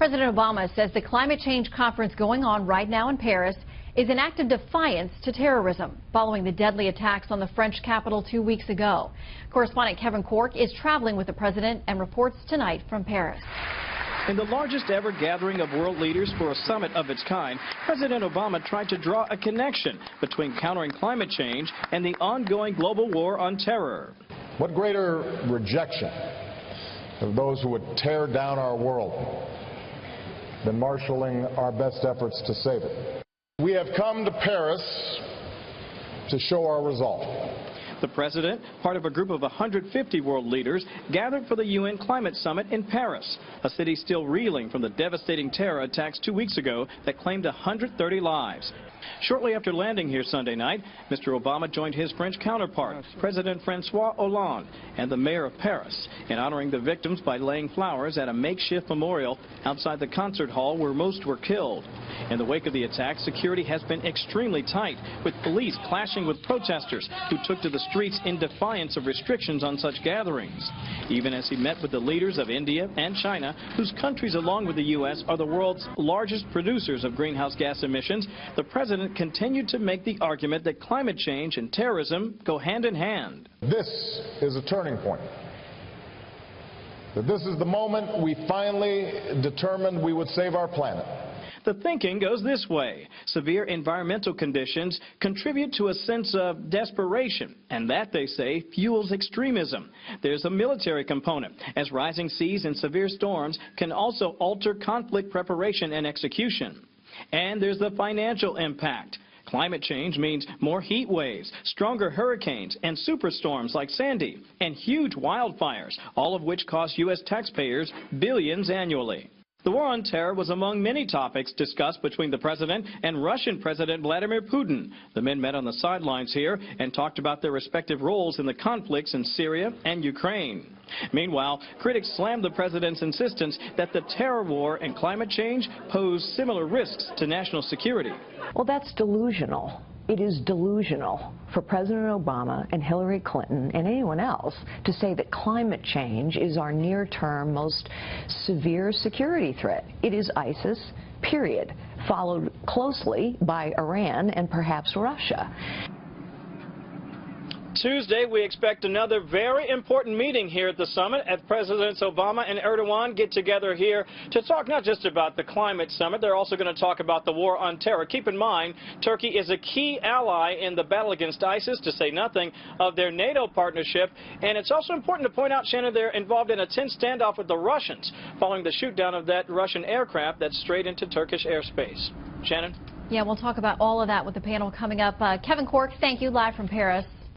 President Obama says the climate change conference going on right now in Paris is an act of defiance to terrorism following the deadly attacks on the French capital 2 weeks ago. Correspondent Kevin Corke is traveling with the president and reports tonight from Paris. In the largest ever gathering of world leaders for a summit of its kind, President Obama tried to draw a connection between countering climate change and the ongoing global war on terror. What greater rejection of those who would tear down our world than marshaling our best efforts to save it? We have come to Paris to show our resolve. The president, part of a group of 150 world leaders, gathered for the UN Climate Summit in Paris, a city still reeling from the devastating terror attacks 2 weeks ago that claimed 130 lives. Shortly after landing here Sunday night, Mr. Obama joined his French counterpart, President François Hollande, and the mayor of Paris in honoring the victims by laying flowers at a makeshift memorial outside the concert hall where most were killed. In the wake of the attack, security has been extremely tight, with police clashing with protesters who took to the streets in defiance of restrictions on such gatherings. Even as he met with the leaders of India and China, whose countries along with the U.S. are the world's largest producers of greenhouse gas emissions, the president continued to make the argument that climate change and terrorism go hand in hand. This is a turning point. That this is the moment we finally determined we would save our planet. The thinking goes this way. Severe environmental conditions contribute to a sense of desperation, and that, they say, fuels extremism. There's a military component, as rising seas and severe storms can also alter conflict preparation and execution. And there's the financial impact. Climate change means more heat waves, stronger hurricanes, and superstorms like Sandy, and huge wildfires, all of which cost U.S. taxpayers billions annually. The war on terror was among many topics discussed between the president and Russian President Vladimir Putin. The men met on the sidelines here and talked about their respective roles in the conflicts in Syria and Ukraine. Meanwhile, critics slammed the president's insistence that the terror war and climate change pose similar risks to national security. Well, that's delusional. It is delusional for President Obama and Hillary Clinton and anyone else to say that climate change is our near-term most severe security threat. It is ISIS, period, followed closely by Iran and perhaps Russia. Tuesday, we expect another very important meeting here at the summit as Presidents Obama and Erdogan get together here to talk not just about the climate summit, they're also going to talk about the war on terror. Keep in mind, Turkey is a key ally in the battle against ISIS, to say nothing of their NATO partnership. And it's also important to point out, Shannon, they're involved in a tense standoff with the Russians following the shoot down of that Russian aircraft that strayed into Turkish airspace. Shannon? Yeah, we'll talk about all of that with the panel coming up. Kevin Corke, thank you, live from Paris.